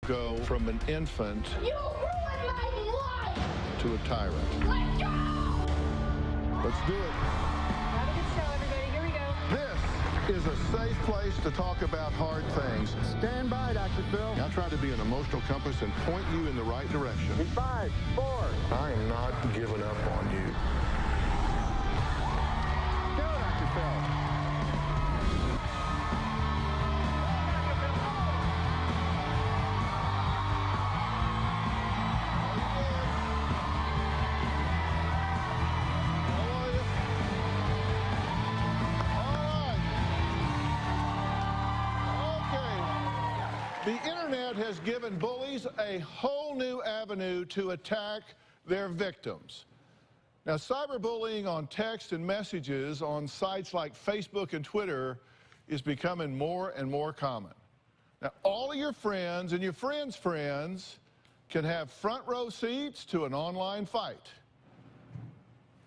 go from an infant You ruined my life! to a tyrant. Let's go! Let's do it. Have a good show, everybody. Here we go. This is a safe place to talk about hard things. Stand by, Dr. Phil. I'll try to be an emotional compass and point you in the right direction. In 5, 4. I am not giving up on you. Go, Dr. Phil. The internet has given bullies a whole new avenue to attack their victims. Now, cyberbullying on text and messages on sites like Facebook and Twitter is becoming more and more common. Now, all of your friends and your friends' friends can have front row seats to an online fight.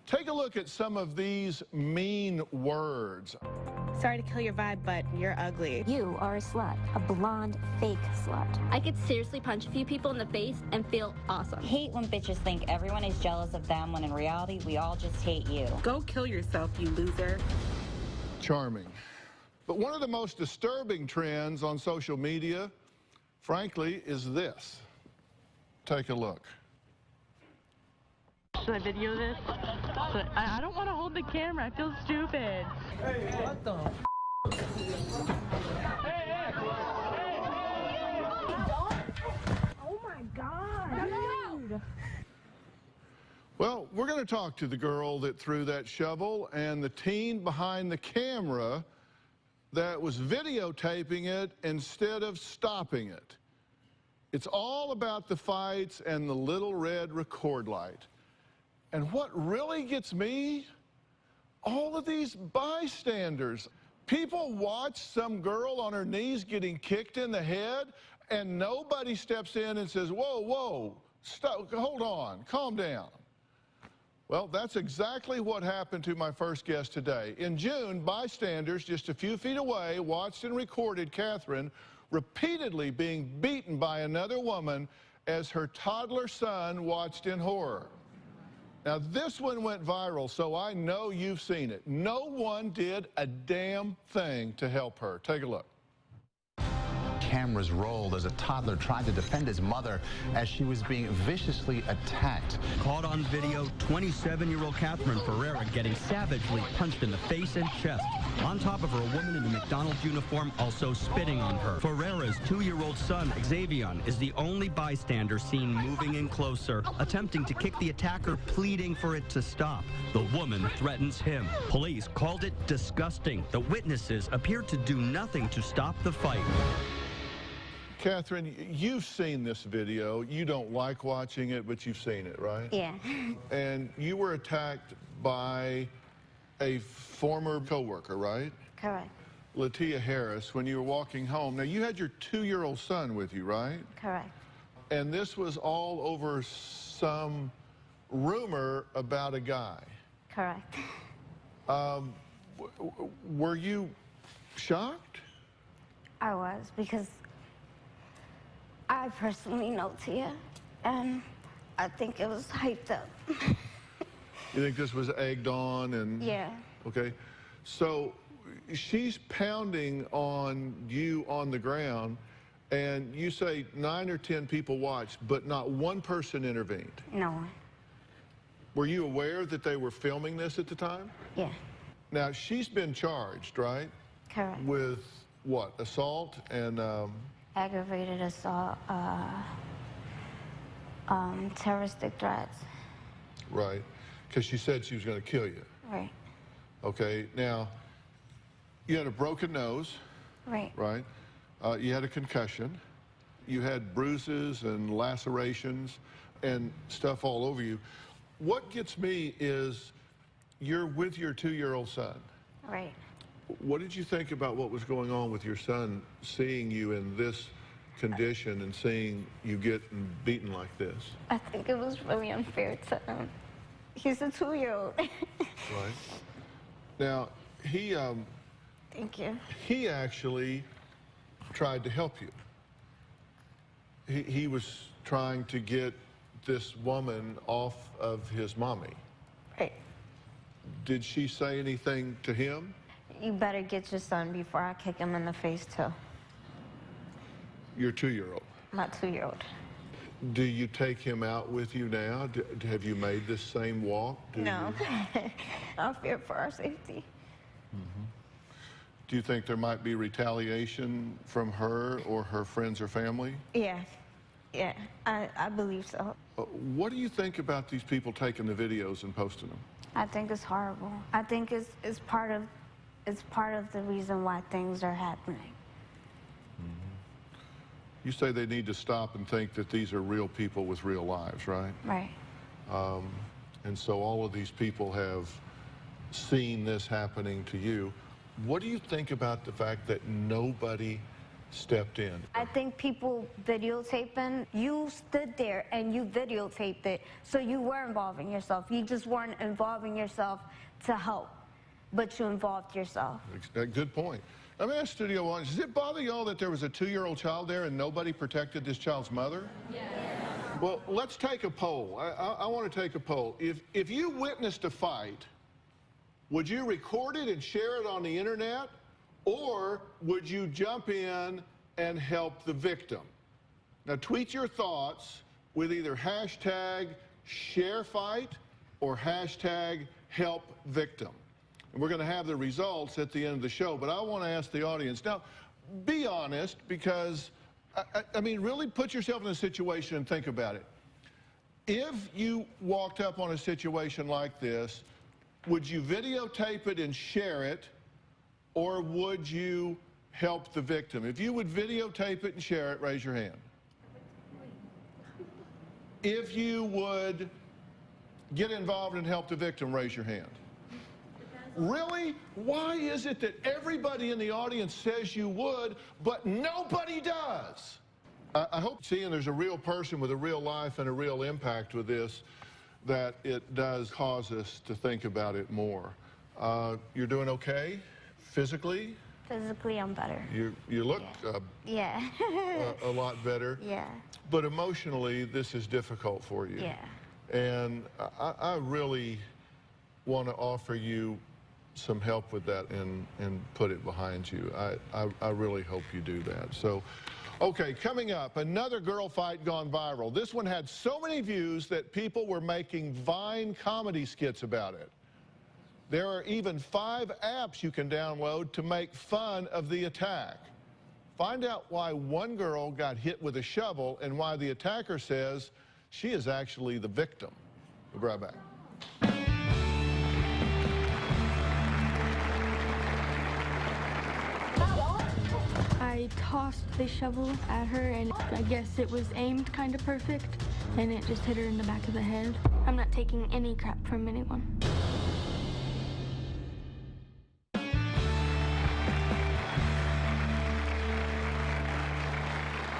Take a look at some of these mean words. Sorry to kill your vibe, but you're ugly. You are a slut, a blonde fake slut. I could seriously punch a few people in the face and feel awesome. Hate when bitches think everyone is jealous of them when in reality we all just hate you. Go kill yourself, you loser. Charming. But one of the most disturbing trends on social media, frankly, is this. Take a look. Should I video this? But I don't want to hold the camera. I feel stupid. Hey, what the Oh my God. Dude. Well, we're going to talk to the girl that threw that shovel and the teen behind the camera that was videotaping it instead of stopping it. It's all about the fights and the little red record light. And what really gets me, all of these bystanders. People watch some girl on her knees getting kicked in the head, and nobody steps in and says, whoa, whoa, stop, hold on, calm down. Well, that's exactly what happened to my first guest today. In June, bystanders just a few feet away watched and recorded Catherine repeatedly being beaten by another woman as her toddler son watched in horror. Now, this one went viral, so I know you've seen it. No one did a damn thing to help her. Take a look. Cameras rolled as a toddler tried to defend his mother as she was being viciously attacked. Caught on video, 27-year-old Catherine Ferreira getting savagely punched in the face and chest. On top of her, a woman in a McDonald's uniform also spitting on her. Ferreira's 2-year-old son, Xavier, is the only bystander seen moving in closer, attempting to kick the attacker, pleading for it to stop. The woman threatens him. Police called it disgusting. The witnesses appeared to do nothing to stop the fight. Catherine, you've seen this video. You don't like watching it, but you've seen it, right? Yeah. And you were attacked by a former coworker, right? Correct. Latia Harris, when you were walking home. Now, you had your 2-year-old son with you, right? Correct. And this was all over some rumor about a guy. Correct. Were you shocked? I was, because I personally know Tia, and I think it was hyped up. You think this was egged on and? Yeah. Okay. So she's pounding on you on the ground, and you say 9 or 10 people watched, but not one person intervened. No one. Were you aware that they were filming this at the time? Yeah. Now, she's been charged, right? Correct. With what? Assault and Aggravated assault, terroristic threats. right, because she said she was going to kill you. Right. Okay. Now, you had a broken nose. Right. Right. You had a concussion. You had bruises and lacerations and stuff all over you. What gets me is you're with your 2-year-old son. Right. What did you think about what was going on with your son, seeing you in this condition and seeing you get beaten like this? I think it was really unfair to him. He's a 2-year-old. Right. Now, he Thank you. he actually tried to help you. He was trying to get this woman off of his mommy. Right. Did she say anything to him? You better get your son before I kick him in the face, too. Your 2-year-old? My 2-year-old. Do you take him out with you now? Have you made this same walk? No. I fear for our safety. Mm-hmm. Do you think there might be retaliation from her or her friends or family? Yeah. Yeah, I believe so. What do you think about these people taking the videos and posting them? I think it's horrible. I think it's part of the reason why things are happening. Mm-hmm. You say they need to stop and think that these are real people with real lives, right? Right. And so all of these people have seen this happening to you. What do you think about the fact that nobody stepped in? I think people videotaping, you stood there and you videotaped it, so you were involving yourself. You just weren't involving yourself to help, but you involved yourself. Good point. Let me ask studio audience, does it bother y'all that there was a 2-year-old child there and nobody protected this child's mother? Yes. Well, let's take a poll. I want to take a poll. If you witnessed a fight, would you record it and share it on the internet? Or would you jump in and help the victim? Now, tweet your thoughts with either hashtag #ShareFight or hashtag #HelpVictim. And we're going to have the results at the end of the show, but I want to ask the audience. Now, be honest, because, I mean, really put yourself in a situation and think about it. If you walked up on a situation like this, would you videotape it and share it? Or would you help the victim? If you would videotape it and share it, raise your hand. If you would get involved and help the victim, raise your hand. Really? Why is it that everybody in the audience says you would, but nobody does? I hope seeing there's a real person with a real life and a real impact with this, that it does cause us to think about it more. You're doing okay? Physically? Physically, I'm better. You look a lot better. Yeah. But emotionally, this is difficult for you. Yeah. And I really want to offer you some help with that and put it behind you. I really hope you do that. So, okay, coming up, another girl fight gone viral. This one had so many views that people were making Vine comedy skits about it. There are even 5 apps you can download to make fun of the attack. Find out why one girl got hit with a shovel and why the attacker says she is actually the victim. We'll be right back. I tossed the shovel at her, and I guess it was aimed kind of perfect, and it just hit her in the back of the head. I'm not taking any crap from anyone.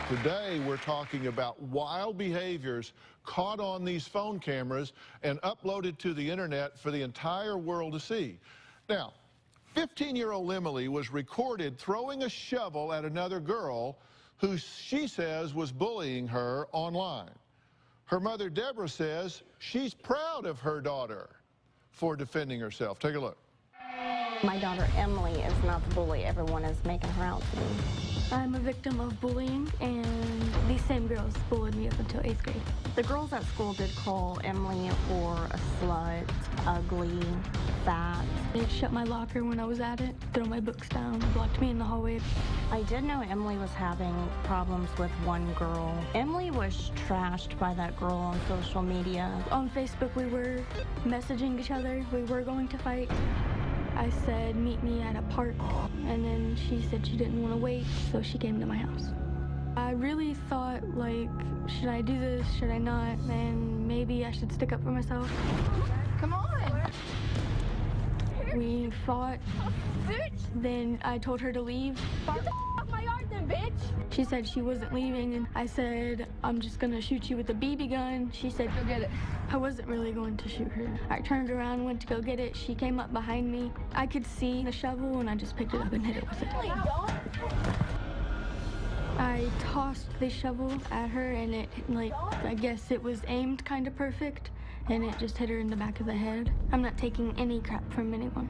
Today, we're talking about wild behaviors caught on these phone cameras and uploaded to the internet for the entire world to see. Now, 15-year-old Emily was recorded throwing a shovel at another girl who she says was bullying her online. Her mother, Deborah, says she's proud of her daughter for defending herself. Take a look. My daughter Emily is not the bully everyone is making her out to be. I'm a victim of bullying, and these same girls bullied me up until 8th grade. The girls at school did call Emily or a slut, ugly, fat. They shut my locker when I was at it, throw my books down, blocked me in the hallway. I did know Emily was having problems with one girl. Emily was trashed by that girl on social media. On Facebook, we were messaging each other. We were going to fight. I said, meet me at a park, and then she said she didn't want to wait, so she came to my house. I really thought, like, should I do this, should I not, and maybe I should stick up for myself. Come on! We fought, then I told her to leave. Get the off my yard then, bitch! She said she wasn't leaving, and I said, I'm just gonna shoot you with a BB gun. She said, go get it. I wasn't really going to shoot her. I turned around, went to go get it. She came up behind me. I could see the shovel, and I just picked it up and hit it with it. I tossed the shovel at her, and it, like, I guess it was aimed kind of perfect, and it just hit her in the back of the head. I'm not taking any crap from anyone.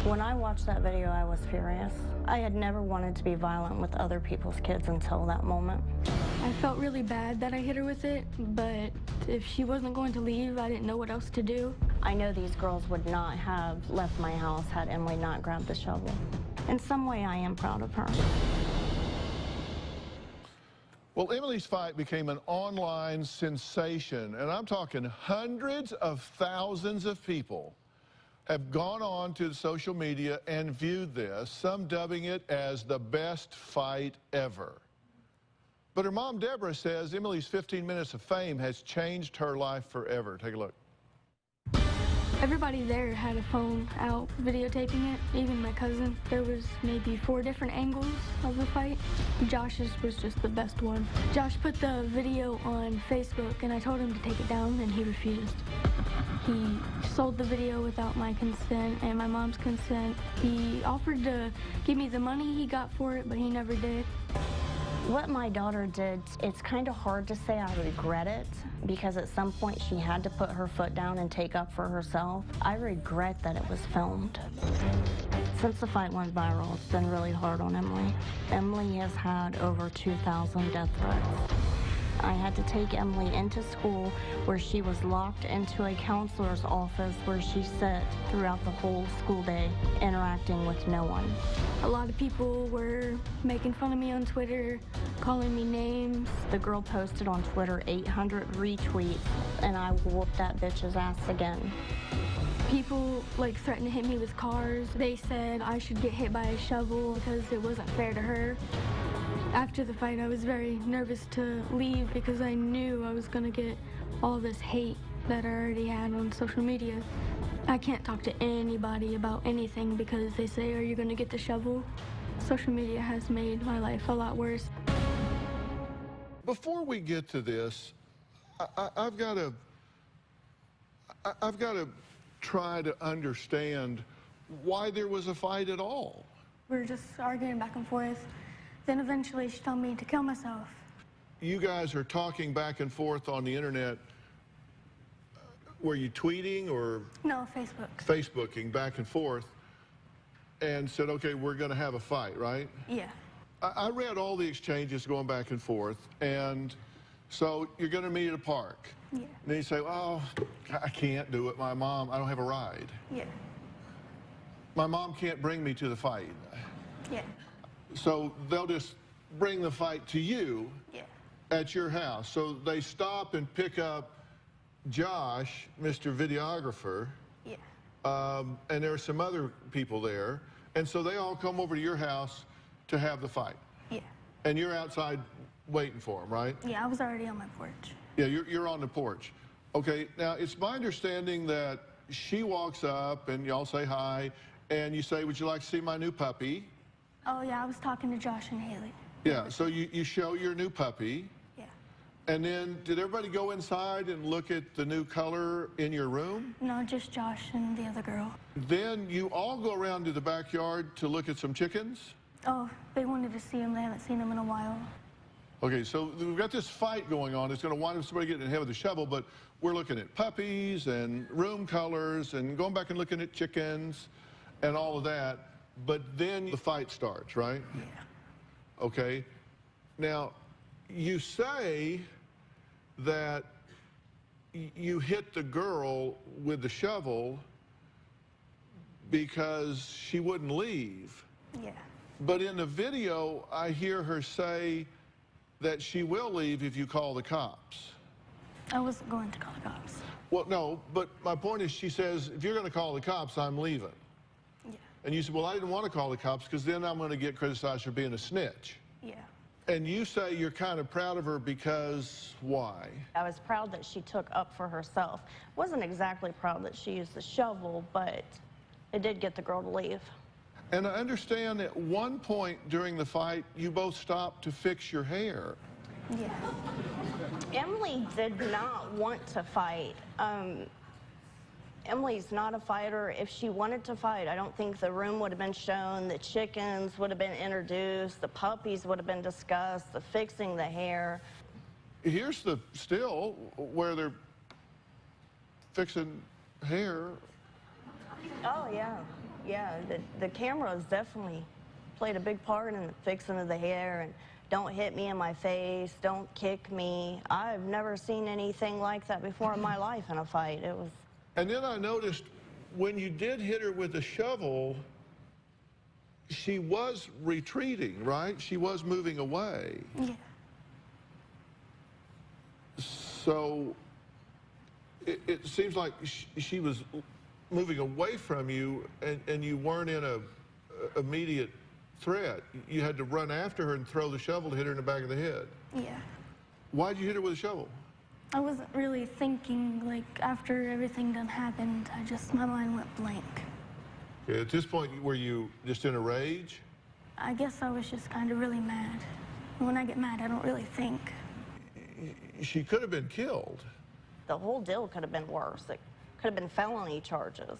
When I watched that video, I was furious. I had never wanted to be violent with other people's kids until that moment. I felt really bad that I hit her with it, but if she wasn't going to leave, I didn't know what else to do. I know these girls would not have left my house had Emily not grabbed the shovel. In some way, I am proud of her. Well, Emily's fight became an online sensation, and I'm talking hundreds of thousands of people have gone on to social media and viewed this, some dubbing it as the best fight ever. But her mom, Deborah, says Emily's 15 minutes of fame has changed her life forever. Take a look. Everybody there had a phone out videotaping it, even my cousin. There was maybe 4 different angles of the fight. Josh's was just the best one. Josh put the video on Facebook, and I told him to take it down, and he refused. He sold the video without my consent and my mom's consent. He offered to give me the money he got for it, but he never did. What my daughter did, it's kind of hard to say I regret it, because at some point she had to put her foot down and take up for herself. I regret that it was filmed. Since the fight went viral, it's been really hard on Emily. Emily has had over 2,000 death threats. I had to take Emily into school, where she was locked into a counselor's office where she sat throughout the whole school day, interacting with no one. A lot of people were making fun of me on Twitter, calling me names. The girl posted on Twitter 800 retweets, and I whooped that bitch's ass again. People like threatened to hit me with cars. They said I should get hit by a shovel because it wasn't fair to her. After the fight, I was very nervous to leave because I knew I was going to get all this hate that I already had on social media. I can't talk to anybody about anything because they say, "Are you going to get the shovel?" Social media has made my life a lot worse. Before we get to this, I've got to try to understand why there was a fight at all. We were just arguing back and forth. Then eventually she told me to kill myself. You guys are talking back and forth on the internet. Were you tweeting or? No, Facebook. Facebooking back and forth and said, okay, we're going to have a fight, right? Yeah. I read all the exchanges going back and forth, and so you're going to meet at a park. Yeah. And then you say, oh, I can't do it. My mom, I don't have a ride. Yeah. My mom can't bring me to the fight. Yeah. So they'll just bring the fight to you at your house. So they stop and pick up Josh, Mr. Videographer, and there are some other people there. And so they all come over to your house to have the fight. Yeah. And you're outside waiting for them, right? Yeah, I was already on my porch. Yeah, you're on the porch. Okay, now it's my understanding that she walks up and y'all say hi, and you say, would you like to see my new puppy? Oh, yeah, I was talking to Josh and Haley. Yeah, so you show your new puppy. Yeah. And then did everybody go inside and look at the new color in your room? No, just Josh and the other girl. Then you all go around to the backyard to look at some chickens? Oh, they wanted to see them. They haven't seen them in a while. Okay, so we've got this fight going on. It's going to wind up somebody getting hit with a shovel, but we're looking at puppies and room colors and going back and looking at chickens and all of that. But then the fight starts, right? Yeah. Okay. Now, you say that you hit the girl with the shovel because she wouldn't leave. Yeah. But in the video, I hear her say that she will leave if you call the cops. I wasn't going to call the cops. Well, no, but my point is she says, if you're going to call the cops, I'm leaving. Yeah. And you said, well, I didn't want to call the cops because then I'm going to get criticized for being a snitch. Yeah. And you say you're kind of proud of her because why? I was proud that she took up for herself. Wasn't exactly proud that she used the shovel, but it did get the girl to leave. And I understand at one point during the fight, you both stopped to fix your hair. Yeah. Emily did not want to fight. Emily's not a fighter. If she wanted to fight, I don't think the room would have been shown, the chickens would have been introduced, the puppies would have been discussed, the fixing the hair. Here's the still where they're fixing hair. Oh, yeah. Yeah, the cameras definitely played a big part in the fixing of the hair, and don't hit me in my face, don't kick me. I've never seen anything like that before in my life in a fight. It was... And then I noticed when you did hit her with a shovel, she was retreating, right? She was moving away. Yeah. So it seems like she was moving away from you, and you weren't in a immediate threat. You had to run after her and throw the shovel to hit her in the back of the head. Yeah. Why'd you hit her with a shovel? I wasn't really thinking, like, after everything done happened, my mind went blank. Okay, at this point, were you just in a rage? I guess I was just kind of really mad. When I get mad, I don't really think. She could have been killed. The whole deal could have been worse. It could have been felony charges.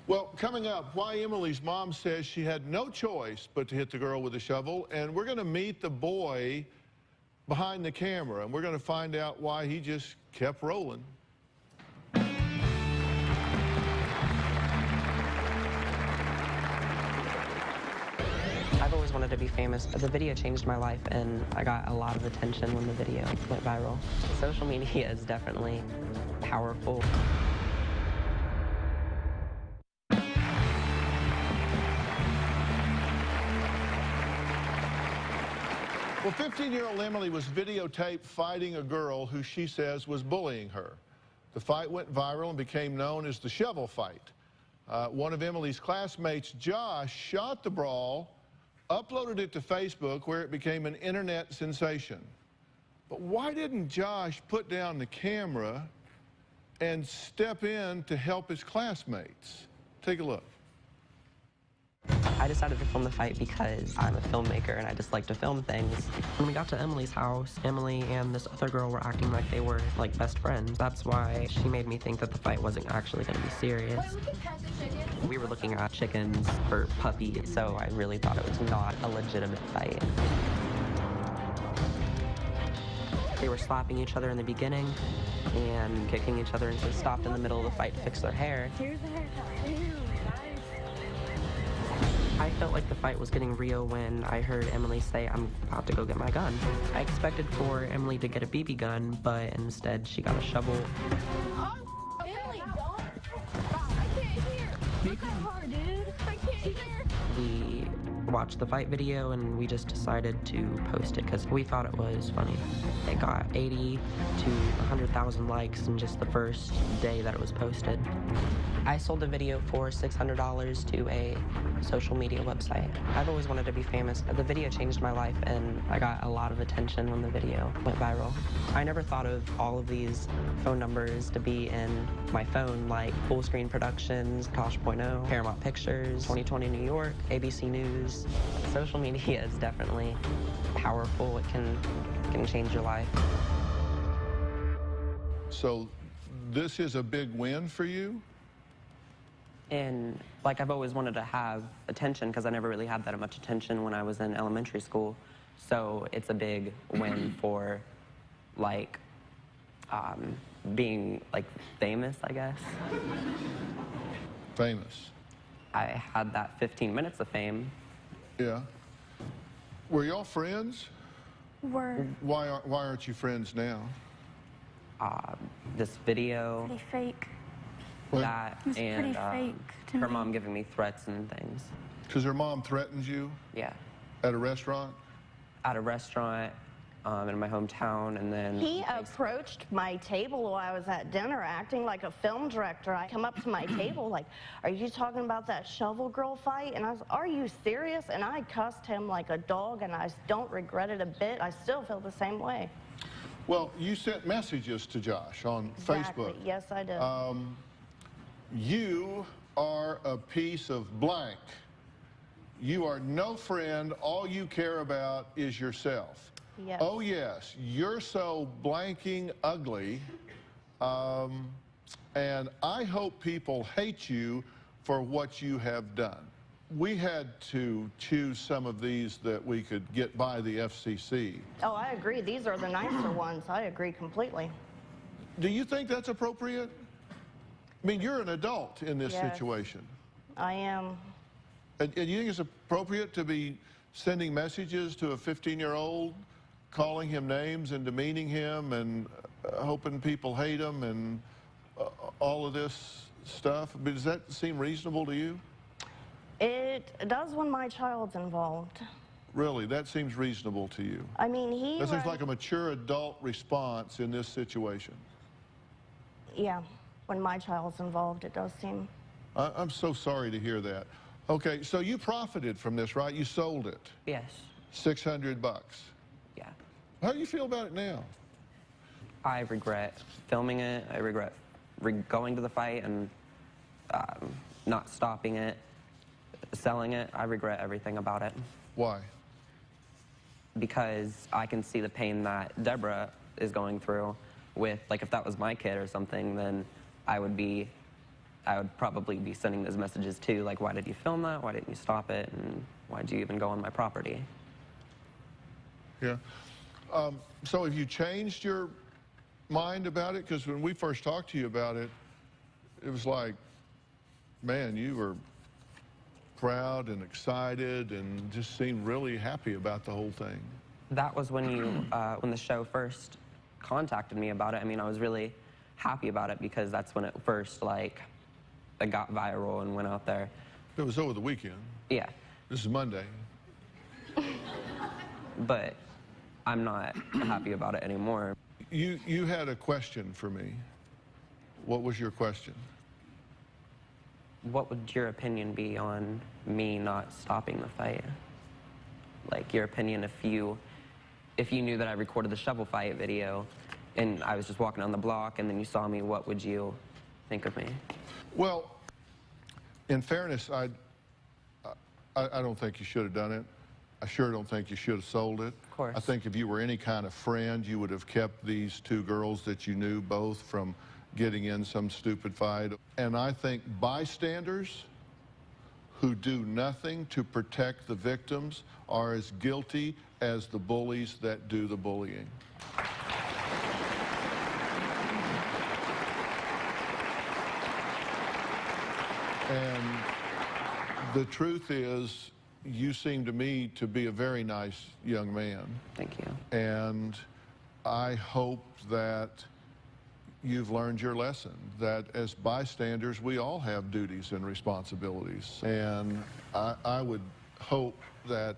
Well, coming up, why Emily's mom says she had no choice but to hit the girl with a shovel, and we're going to meet the boy behind the camera, and we're going to find out why he just kept rolling. I've always wanted to be famous. The video changed my life, and I got a lot of attention when the video went viral. Social media is definitely powerful. Well, 15-year-old Emily was videotaped fighting a girl who she says was bullying her. The fight went viral and became known as the shovel fight. One of Emily's classmates, Josh, shot the brawl, uploaded it to Facebook, where it became an internet sensation. But why didn't Josh put down the camera and step in to help his classmates? Take a look. I decided to film the fight because I'm a filmmaker and I just like to film things. When we got to Emily's house, Emily and this other girl were acting like they were like best friends. That's why she made me think that the fight wasn't actually going to be serious. We were looking at chickens for puppies, so I really thought it was not a legitimate fight. They were slapping each other in the beginning and kicking each other, and so stopped in the middle of the fight to fix their hair. Here's the haircut. I felt like the fight was getting real when I heard Emily say, "I'm about to go get my gun." I expected for Emily to get a BB gun, but instead she got a shovel. Oh, Emily, don't. I can't hear. Look at her, dude. I can't hear. We watched the fight video and we just decided to post it because we thought it was funny. It got 80 to 100,000 likes in just the first day that it was posted. I sold the video for $600 to a social media website. I've always wanted to be famous. The video changed my life, and I got a lot of attention when the video went viral. I never thought of all of these phone numbers to be in my phone, like Full Screen Productions, Tosh.0, Paramount Pictures, 2020 New York, ABC News. Social media is definitely powerful. It can change your life. So this is a big win for you? And like I've always wanted to have attention because I never really had that much attention when I was in elementary school. So it's a big win for like being like famous, I guess. Famous. I had that 15 minutes of fame. Yeah. Were y'all friends? Were. Why aren't you friends now? This video. Pretty fake. That it was and pretty fake to her me. mom giving me threats and things. Because her mom threatens you? Yeah. At a restaurant? At a restaurant in my hometown, and then... He approached my table while I was at dinner acting like a film director. I come up to my table like, "Are you talking about that shovel girl fight?" And I was, "Are you serious?" And I cussed him like a dog, and I don't regret it a bit. I still feel the same way. Well, you sent messages to Josh on Exactly. Facebook. Yes, I did. You are a piece of blank. You are no friend. All you care about is yourself. Yes. Oh, yes, you're so blanking ugly. And And I hope people hate you for what you have done. We had to choose some of these that we could get by the FCC. Oh, I agree. These are the nicer ones. I agree completely. Do you think that's appropriate? I mean, you're an adult in this situation. I am. And you think it's appropriate to be sending messages to a 15-year-old, calling him names and demeaning him and hoping people hate him and all of this stuff? But does that seem reasonable to you? It does when my child's involved. Really? That seems reasonable to you? I mean, That seems like a mature adult response in this situation. Yeah, when my child's involved, it does seem. I'm so sorry to hear that. Okay, so you profited from this, right? You sold it. Yes. $600. Yeah. How do you feel about it now? I regret filming it. I regret going to the fight and not stopping it, selling it. I regret everything about it. Why? Because I can see the pain that Deborah is going through with, like, if that was my kid or something, then I would probably be sending those messages too, like, why did you film that? Why didn't you stop it? And why did you even go on my property? Yeah. So have you changed your mind about it? Because when we first talked to you about it, it was like, man, you were proud and excited and just seemed really happy about the whole thing. That was when you, when the show first contacted me about it. I mean, I was really happy about it because that's when it first, like, it got viral and went out there. It was over the weekend. Yeah. This is Monday. But I'm not happy about it anymore. You had a question for me. What was your question? What would your opinion be on me not stopping the fight? Like, your opinion if you knew that I recorded the shovel fight video and I was just walking on the block and then you saw me, what would you think of me? Well, in fairness, I don't think you should have done it. I sure don't think you should have sold it. Of course. I think if you were any kind of friend, you would have kept these two girls that you knew both from getting in some stupid fight. And I think bystanders who do nothing to protect the victims are as guilty as the bullies that do the bullying. And the truth is, you seem to me to be a very nice young man. Thank you. And I hope that you've learned your lesson, that as bystanders, we all have duties and responsibilities. And I would hope that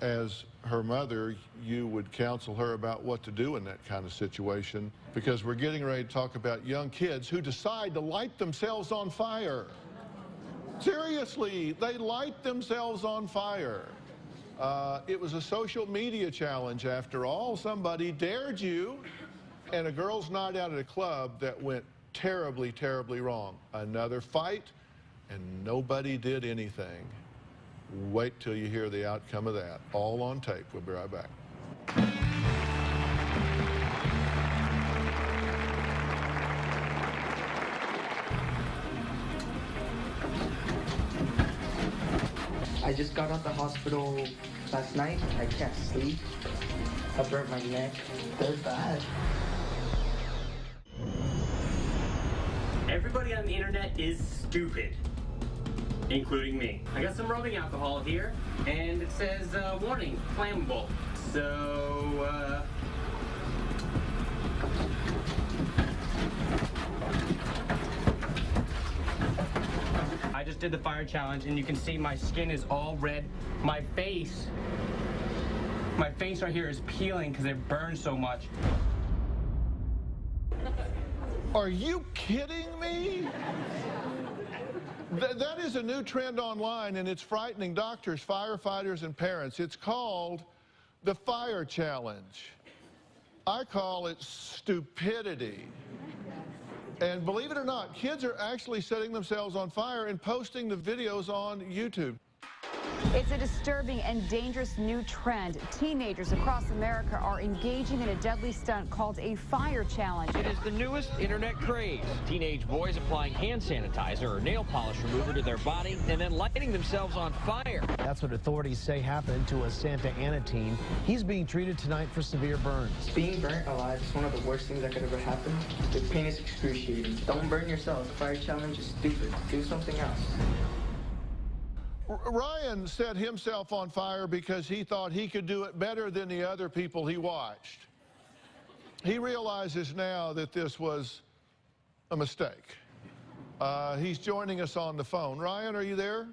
as her mother, you would counsel her about what to do in that kind of situation, because we're getting ready to talk about young kids who decide to light themselves on fire. Seriously, they light themselves on fire. It was a social media challenge, after all. Somebody dared you. And a girls' night out at a club that went terribly, terribly wrong. Another fight, and nobody did anything. Wait till you hear the outcome of that. All on tape. We'll be right back. I just got out the hospital last night. I can't sleep. I burnt my neck. They're bad. Everybody on the internet is stupid, including me. I got some rubbing alcohol here, and it says, warning, flammable. So, I just did the fire challenge, and you can see my skin is all red. My face right here is peeling because it burned so much. Are you kidding me? That is a new trend online, and it's frightening doctors, firefighters, and parents. It's called the Fire Challenge. I call it stupidity. And believe it or not, kids are actually setting themselves on fire and posting the videos on YouTube. It's a disturbing and dangerous new trend. Teenagers across America are engaging in a deadly stunt called a fire challenge. It is the newest internet craze. Teenage boys applying hand sanitizer or nail polish remover to their body and then lighting themselves on fire. That's what authorities say happened to a Santa Ana teen. He's being treated tonight for severe burns. Being burnt alive is one of the worst things that could ever happen. The pain is excruciating. Don't burn yourself. The fire challenge is stupid. Do something else. Ryan set himself on fire because he thought he could do it better than the other people he watched. He realizes now that this was a mistake. He's joining us on the phone. Ryan, are you there?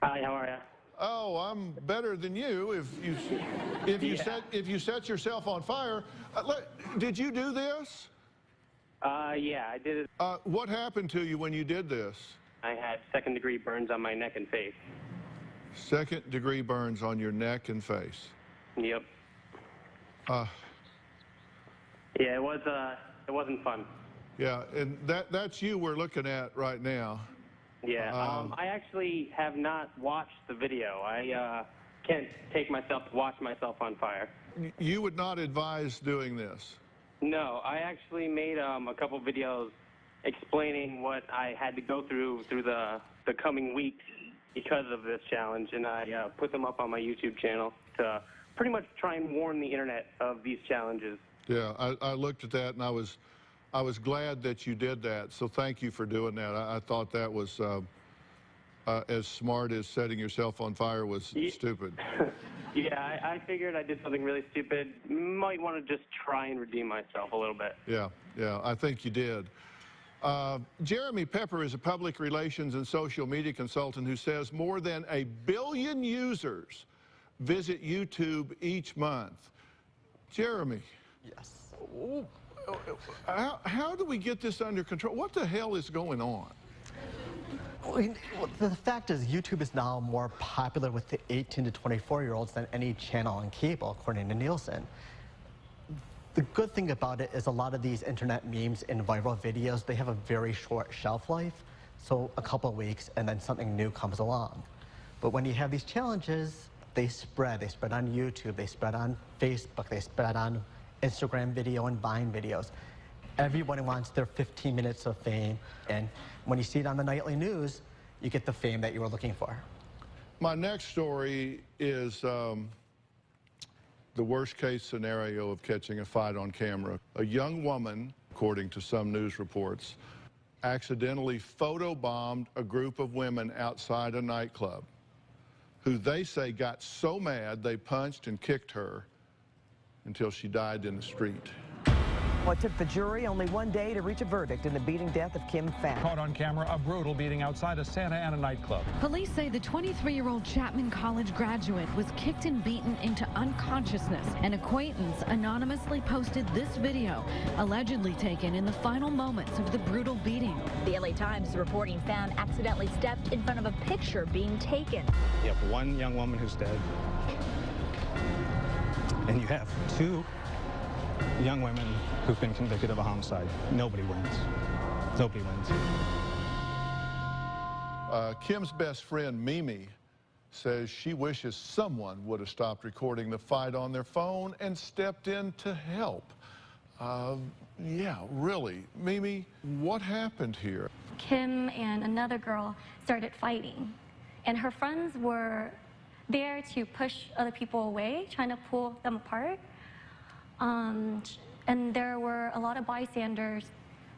Hi, how are you? Oh, I'm better than you. If you set yourself on fire, did you do this? Yeah, I did it. What happened to you when you did this? I had second-degree burns on my neck and face. Second-degree burns on your neck and face. Yep. Yeah, it wasn't fun. Yeah, and that's you we're looking at right now. Yeah, I actually have not watched the video. I can't take myself to watch myself on fire. You would not advise doing this? No, I actually made a couple videos explaining what I had to go through the coming weeks because of this challenge, and I put them up on my YouTube channel to pretty much try and warn the internet of these challenges. Yeah, I looked at that, and I was glad that you did that, so thank you for doing that. I thought that was as smart as setting yourself on fire was stupid. Yeah, I figured I did something really stupid. Might want to just try and redeem myself a little bit. Yeah, I think you did. Jeremy Pepper is a public relations and social media consultant who says more than 1 billion users visit YouTube each month. Jeremy. Yes. How do we get this under control? What the hell is going on? The fact is, YouTube is now more popular with the 18 to 24-year-olds than any channel on cable, according to Nielsen. The good thing about it is a lot of these internet memes and viral videos, they have a very short shelf life, so a couple of weeks and then something new comes along. But when you have these challenges, they spread on YouTube, they spread on Facebook, they spread on Instagram video and Vine videos. Everyone wants their 15 minutes of fame, and when you see it on the nightly news, you get the fame that you were looking for. My next story is the worst case scenario of catching a fight on camera. A young woman, according to some news reports, accidentally photobombed a group of women outside a nightclub who they say got so mad they punched and kicked her until she died in the street. Well, it took the jury only 1 day to reach a verdict in the beating death of Kim Phan. Caught on camera, a brutal beating outside a Santa Ana nightclub. Police say the 23-year-old Chapman College graduate was kicked and beaten into unconsciousness. An acquaintance anonymously posted this video, allegedly taken in the final moments of the brutal beating. The LA Times is reporting Phan accidentally stepped in front of a picture being taken. You have one young woman who's dead, and you have 2 young women who've been convicted of a homicide. Nobody wins. Nobody wins. Kim's best friend, Mimi, says she wishes someone would have stopped recording the fight on their phone and stepped in to help. Yeah, really. Mimi, what happened here? Kim and another girl started fighting, and her friends were there to push other people away, trying to pull them apart. And there were a lot of bystanders.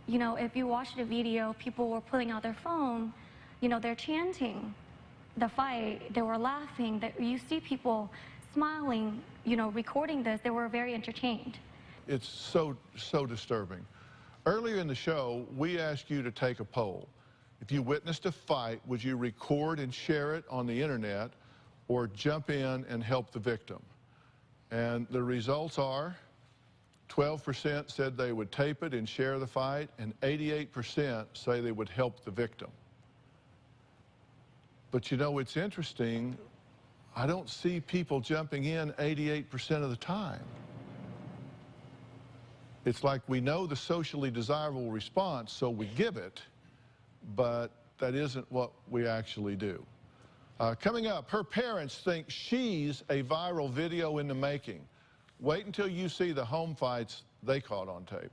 You know, if you watch the video, people were pulling out their phone. You know, they're chanting the fight. They were laughing. You see people smiling, you know, recording this. They were very entertained. It's so disturbing. Earlier in the show, we asked you to take a poll. If you witnessed a fight, would you record and share it on the internet or jump in and help the victim? And the results are 12% said they would tape it and share the fight, and 88% say they would help the victim. But you know, it's interesting, I don't see people jumping in 88% of the time. It's like we know the socially desirable response, so we give it, but that isn't what we actually do. Coming up, her parents think she's a viral video in the making. Wait until you see the home fights they caught on tape.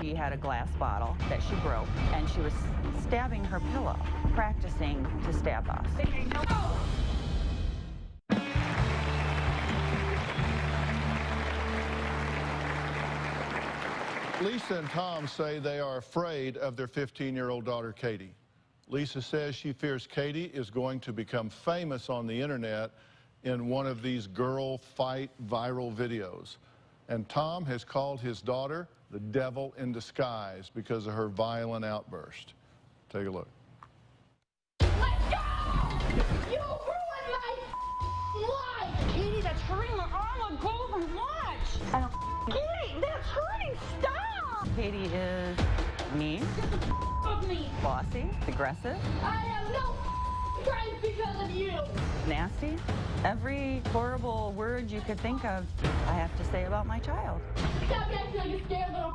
She had a glass bottle that she broke, and she was stabbing her pillow, practicing to stab us. Lisa and Tom say they are afraid of their 15-year-old daughter, Katie. Lisa says she fears Katie is going to become famous on the internet in one of these girl fight viral videos. And Tom has called his daughter the devil in disguise because of her violent outburst. Take a look. Let's go! You ruined my life! Katie, that's hurting my arm. Go over and watch. I don't. Katie, that's hurting! Stop! Katie is mean, Of me! bossy, aggressive, I have no strength because of you! nasty. Every horrible word you could think of, I have to say about my child. Stop acting like a scared little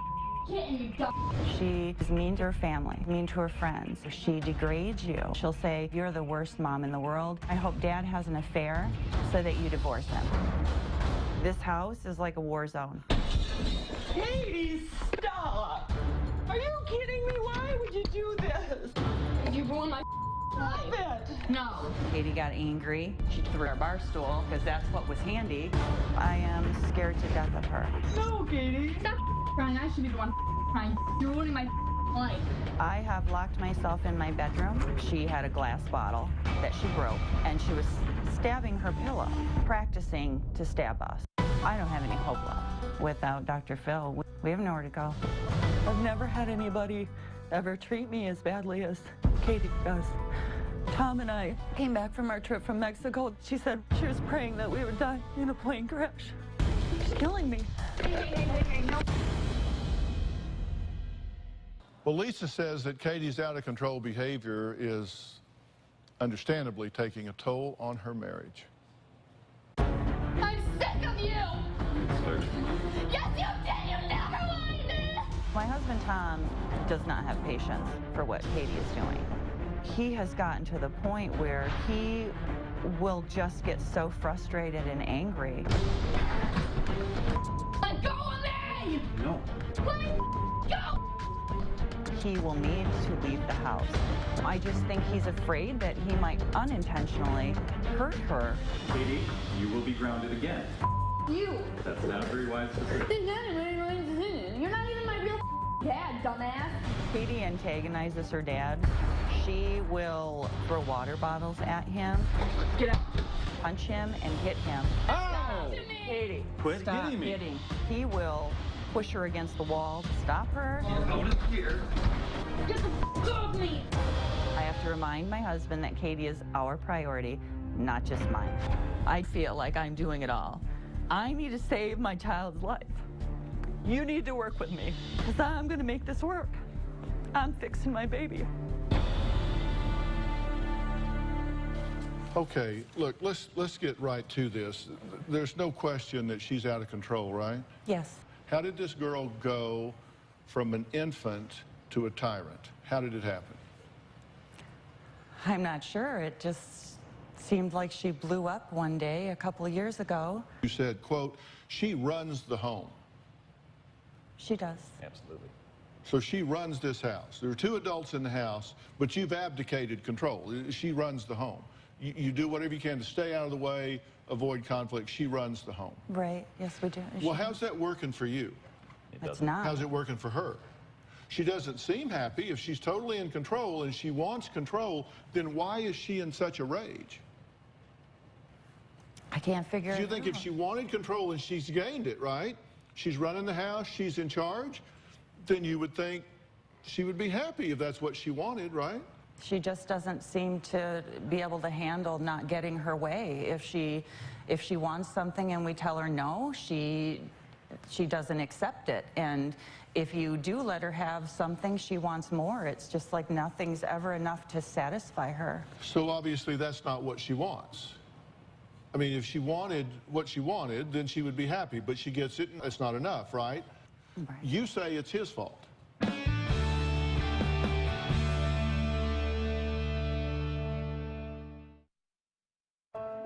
kitten, you dumb. She is mean to her family, mean to her friends. She degrades you. She'll say, you're the worst mom in the world. I hope Dad has an affair so that you divorce him. This house is like a war zone. Katie, stop! Are you kidding me? Why would you do this? You ruined my life. No. Katie got angry. She threw our bar stool because that's what was handy. I am scared to death of her. No, Katie. Stop crying. I should be the one crying. You're ruining my life. I have locked myself in my bedroom. She had a glass bottle that she broke, and she was stabbing her pillow, practicing to stab us. I don't have any hope left. Without Dr. Phil, we have nowhere to go. I've never had anybody ever treat me as badly as Katie does. Tom and I came back from our trip from Mexico. She said she was praying that we would die in a plane crash. She's killing me. No. Well, Lisa says that Katie's out-of-control behavior is understandably taking a toll on her marriage. I'm sick of you! Yes, you did! You never wanted me! My husband, Tom, does not have patience for what Katie is doing. He has gotten to the point where he will just get so frustrated and angry. Let go of me! No. Let go! He will need to leave the house. I just think he's afraid that he might unintentionally hurt her. Katie, you will be grounded again. You! That's not a very wise decision. You're not even my real dad, dumbass. Katie antagonizes her dad. She will throw water bottles at him, Get out. punch him, and hit him. Oh! Katie, Quit stop hitting me. hitting. He will push her against the wall, stop her. Out of here. Get the f off me! I have to remind my husband that Katie is our priority, not just mine. I feel like I'm doing it all. I need to save my child's life. You need to work with me, because I'm going to make this work. I'm fixing my baby. Okay, look, let's get right to this. There's no question that she's out of control, right? Yes. How did this girl go from an infant to a tyrant? How did it happen? I'm not sure. It just seemed like she blew up one day a couple of years ago. You said, quote, she runs the home. She does. Absolutely. So she runs this house. There are two adults in the house, but you've abdicated control. She runs the home. You do whatever you can to stay out of the way, avoid conflict. She runs the home. Right. Yes, we do. Well, how's that working for you? It's not. How's it working for her? She doesn't seem happy. If she's totally in control and she wants control, then why is she in such a rage? I can't figure it out. Do you think if she wanted control and she's gained it, right? She's running the house, she's in charge, then you would think she would be happy if that's what she wanted, right? She just doesn't seem to be able to handle not getting her way. If she wants something and we tell her no, she doesn't accept it. And if you do let her have something, she wants more. It's just like nothing's ever enough to satisfy her. So obviously that's not what she wants. I mean, if she wanted what she wanted, then she would be happy, but she gets it, and it's not enough, right? Right. You say it's his fault.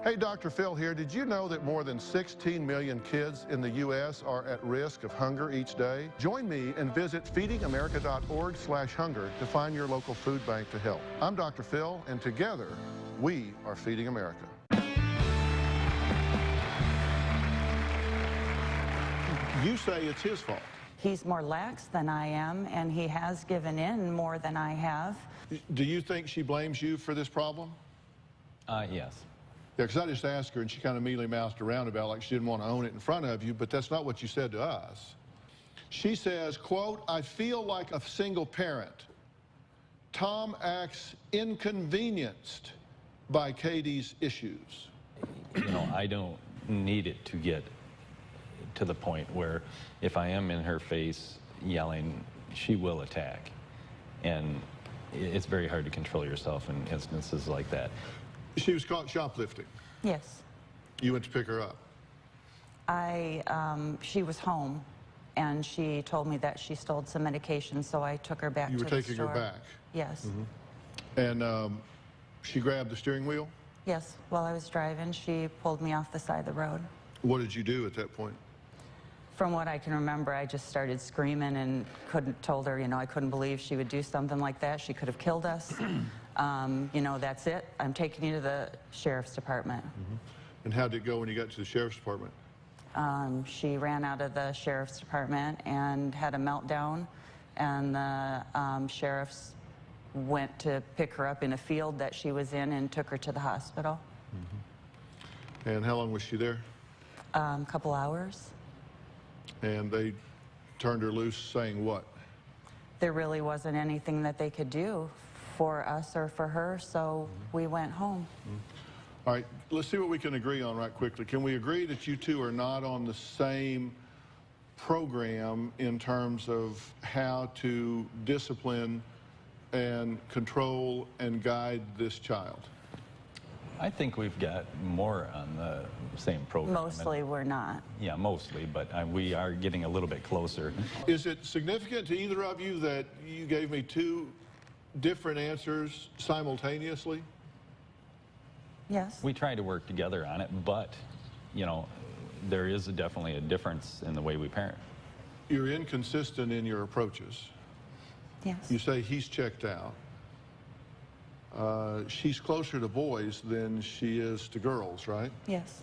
Hey, Dr. Phil here. Did you know that more than 16 million kids in the U.S. are at risk of hunger each day? Join me and visit feedingamerica.org/hunger to find your local food bank to help. I'm Dr. Phil, and together, we are Feeding America. You say it's his fault. He's more lax than I am, and he has given in more than I have. Do you think she blames you for this problem? Yes. Yeah, because I just asked her, and she kind of mealy mouthed around about like she didn't want to own it in front of you, but that's not what you said to us. She says, quote, I feel like a single parent. Tom acts inconvenienced by Katie's issues. You know, I don't need it to get to the point where if I am in her face yelling, she will attack. And it's very hard to control yourself in instances like that. She was caught shoplifting. Yes. You went to pick her up. She was home, and she told me that she stole some medication, so I took her back to the store. You were taking her back? Yes. Mm-hmm. And she grabbed the steering wheel? Yes. While I was driving, she pulled me off the side of the road. What did you do at that point? From what I can remember, I just started screaming and told her, you know, I couldn't believe she would do something like that. She could have killed us. You know, that's it. I'm taking you to the sheriff's department. Mm-hmm. And how did it go when you got to the sheriff's department? She ran out of the sheriff's department and had a meltdown, and the sheriffs went to pick her up in a field that she was in and took her to the hospital. Mm-hmm. And how long was she there? A couple hours. And they turned her loose saying what? There really wasn't anything that they could do for us or for her, so we went home. All right, let's see what we can agree on right quickly. Can we agree that you two are not on the same program in terms of how to discipline and control and guide this child? I think we've got more on the same program. Mostly we're not. Yeah, mostly, but we are getting a little bit closer. Is it significant to either of you that you gave me two different answers simultaneously? Yes. We try to work together on it, but, you know, there is definitely a difference in the way we parent. You're inconsistent in your approaches. Yes. You say he's checked out. She's closer to boys than she is to girls, right? Yes.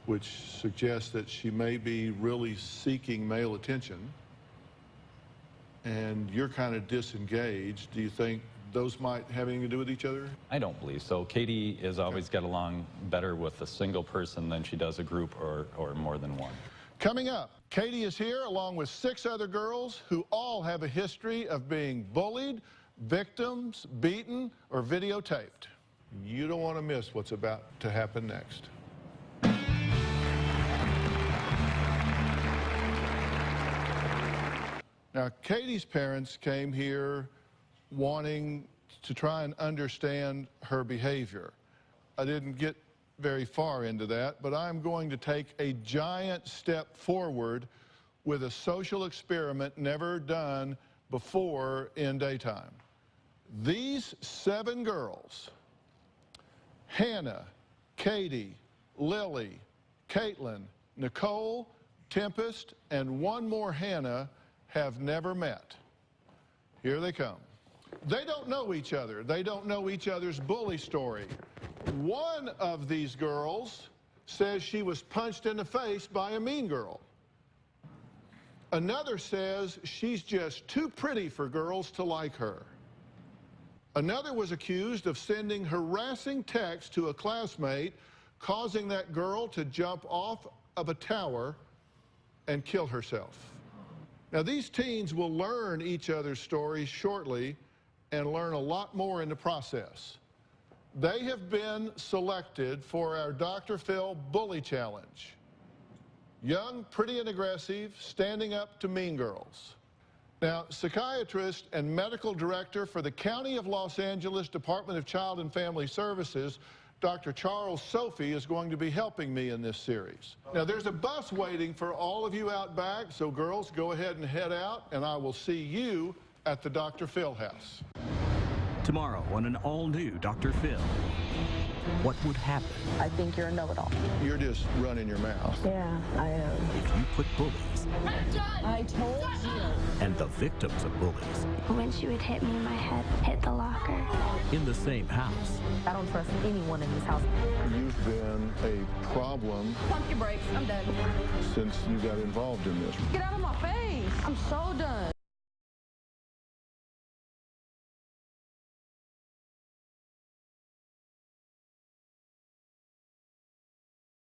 Which suggests that she may be really seeking male attention, and you're kind of disengaged. Do you think those might have anything to do with each other? I don't believe so. Katie has always got along better with a single person than she does a group or more than one. Coming up, Katie is here along with 6 other girls who all have a history of being bullied, victims, beaten, or videotaped. You don't want to miss what's about to happen next. Now, Katie's parents came here wanting to try and understand her behavior. I didn't get very far into that, but I'm going to take a giant step forward with a social experiment never done before in daytime. These 7 girls, Hannah, Katie, Lily, Caitlin, Nicole, Tempest, and one more Hannah, have never met. Here they come. They don't know each other. They don't know each other's bully story. One of these girls says she was punched in the face by a mean girl. Another says she's just too pretty for girls to like her. Another was accused of sending harassing texts to a classmate, causing that girl to jump off of a tower and kill herself. Now, these teens will learn each other's stories shortly and learn a lot more in the process. They have been selected for our Dr. Phil Bully Challenge. Young, pretty, and aggressive, standing up to mean girls. Now, psychiatrist and medical director for the County of Los Angeles Department of Child and Family Services, Dr. Charles Sophie is going to be helping me in this series. Now, there's a bus waiting for all of you out back, so girls, go ahead and head out, and I will see you at the Dr. Phil house. Tomorrow on an all-new Dr. Phil. What would happen? I think you're a know-it-all. You're just running your mouth. Yeah, I am. If you put bullies I told you. and the victims of bullies When she would hit me in my head, hit the locker. in the same house. I don't trust anyone in this house. You've been a problem Pump your brakes. I'm done. since you got involved in this. Get out of my face. I'm so done.